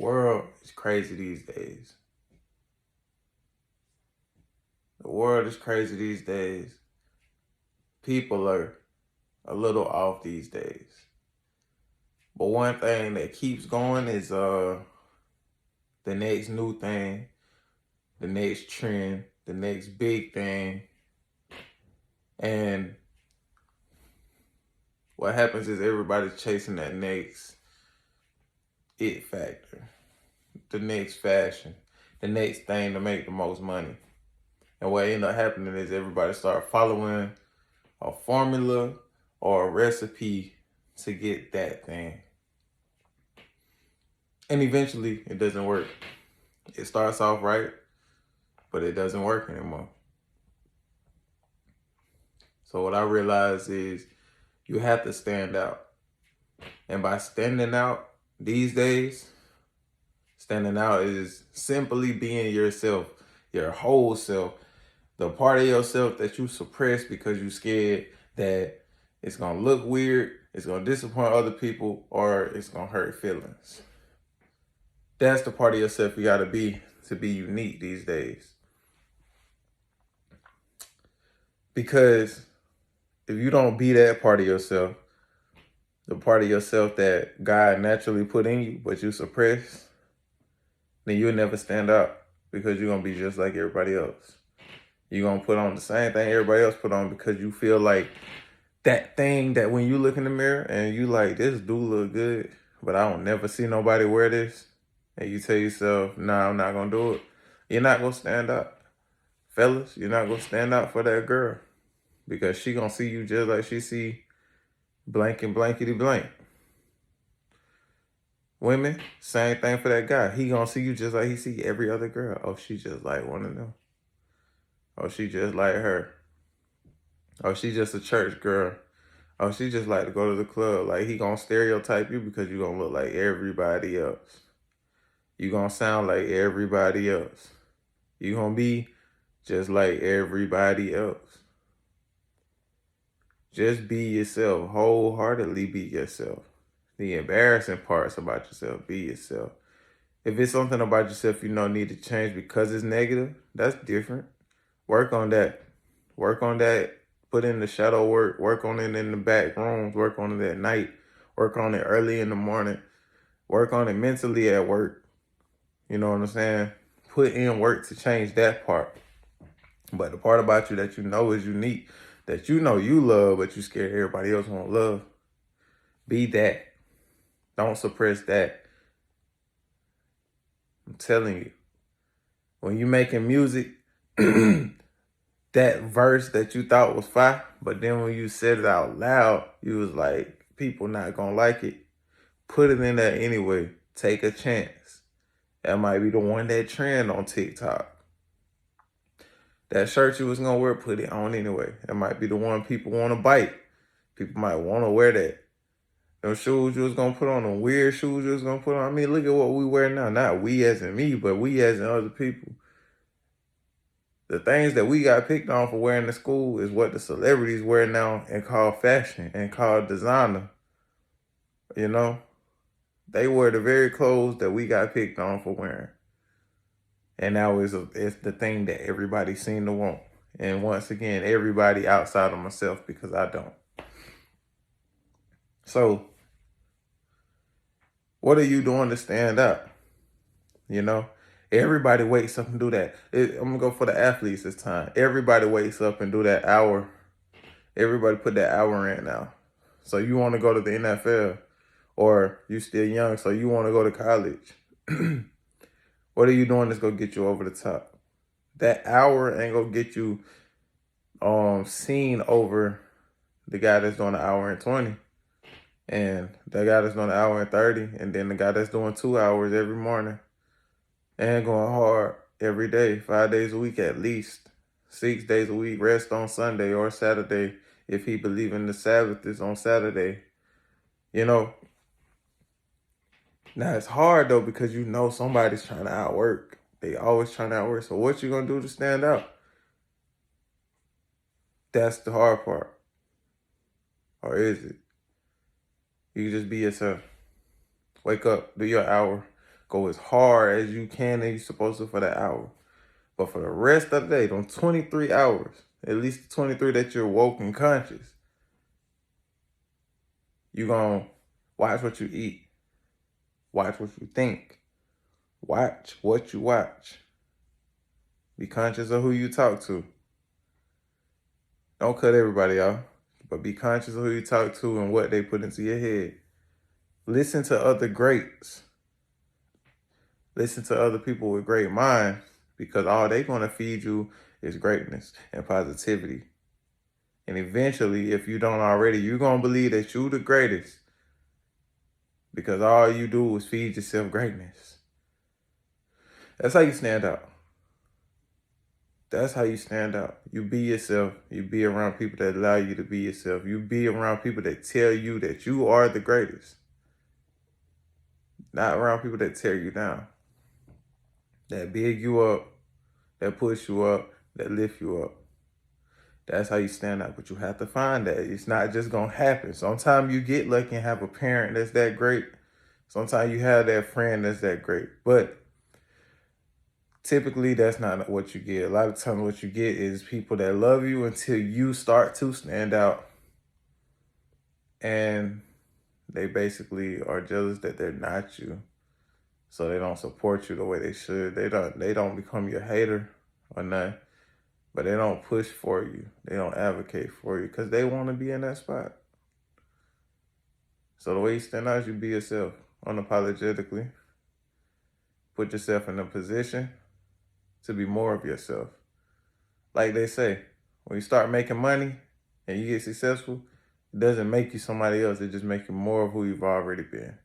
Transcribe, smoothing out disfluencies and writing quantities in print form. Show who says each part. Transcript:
Speaker 1: world is crazy these days. The world is crazy these days. People are a little off these days. But one thing that keeps going is the next new thing, the next trend, the next big thing. And what happens is everybody's chasing that next it factor, the next fashion, the next thing to make the most money. And what end up happening is everybody start following a formula or a recipe to get that thing. And eventually it doesn't work. It starts off right, but it doesn't work anymore. So what I realized is you have to stand out. And by standing out these days, standing out is simply being yourself, your whole self, the part of yourself that you suppress because you're scared that it's going to look weird, it's going to disappoint other people, or it's going to hurt feelings. That's the part of yourself you got to be unique these days. Because if you don't be that part of yourself, the part of yourself that God naturally put in you, but you suppress, then you'll never stand out because you're going to be just like everybody else. You're going to put on the same thing everybody else put on because you feel like that thing that when you look in the mirror and you like, this do look good, but I don't never see nobody wear this. And you tell yourself, nah, I'm not going to do it. You're not going to stand out. Fellas, you're not going to stand out for that girl because she going to see you just like she see blank and blankety blank. Women, same thing for that guy. He going to see you just like he see every other girl. Oh, she just like one of them. Oh, she just like her. Oh, she just a church girl. Oh, she just like to go to the club. Like, he gonna stereotype you because you gonna look like everybody else. You gonna sound like everybody else. You gonna be just like everybody else. Just be yourself. Wholeheartedly be yourself. The embarrassing parts about yourself, be yourself. If it's something about yourself you know need to change because it's negative, that's different. Work on that. Work on that. Put in the shadow work. Work on it in the back rooms. Work on it at night. Work on it early in the morning. Work on it mentally at work. You know what I'm saying? Put in work to change that part. But the part about you that you know is unique, that you know you love, but you scared everybody else won't love, be that. Don't suppress that. I'm telling you. When you making music, that verse that you thought was fire, but then when you said it out loud, you was like, people not gonna like it. Put it in there anyway. Take a chance. That might be the one that trend on TikTok. That shirt you was gonna wear, put it on anyway. That might be the one people want to bite. People might want to wear that. Them shoes you was gonna put on, them weird shoes you was gonna put on. I mean, look at what we wear now. Not we as in me, but we as in other people. The things that we got picked on for wearing to school is what the celebrities wear now and call fashion and call designer. You know? They wear the very clothes that we got picked on for wearing. And now it's the thing that everybody seem to want. And once again, everybody outside of myself because I don't. So, what are you doing to stand out? You know? Everybody wakes up and do that. I'm going to go for the athletes this time. Everybody wakes up and do that hour. Everybody put that hour in now. So you want to go to the NFL or you still young, so you want to go to college. What are you doing that's going to get you over the top? That hour ain't going to get you seen over the guy that's doing an hour and 20. And the guy that's doing an hour and 30. And then the guy that's doing 2 hours every morning. And going hard every day, 5 days a week at least, 6 days a week, rest on Sunday or Saturday if he believe in the Sabbath is on Saturday. You know, now it's hard though because you know somebody's trying to outwork. They always trying to outwork. So what you gonna do to stand out? That's the hard part. Or is it? You can just be yourself. Wake up, do your hour, Go as hard as you can and you're supposed to for that hour. But for the rest of the day, them 23 hours, at least the 23 that you're woke and conscious, you're going to watch what you eat. Watch what you think. Watch what you watch. Be conscious of who you talk to. Don't cut everybody off, but be conscious of who you talk to and what they put into your head. Listen to other greats. Listen to other people with great minds, because all they're going to feed you is greatness and positivity. And eventually, if you don't already, you're going to believe that you're the greatest, because all you do is feed yourself greatness. That's how you stand out. That's how you stand out. You be yourself. You be around people that allow you to be yourself. You be around people that tell you that you are the greatest. Not around people that tear you down. That big you up, that push you up, that lift you up. That's how you stand out. But you have to find that. It's not just going to happen. Sometimes you get lucky and have a parent that's that great. Sometimes you have that friend that's that great. But typically, that's not what you get. A lot of times what you get is people that love you until you start to stand out. And they basically are jealous that they're not you. So they don't support you the way they should. They don't become your hater or nothing. But they don't push for you. They don't advocate for you because they want to be in that spot. So the way you stand out is you be yourself unapologetically. Put yourself in a position to be more of yourself. Like they say, when you start making money and you get successful, it doesn't make you somebody else. It just makes you more of who you've already been.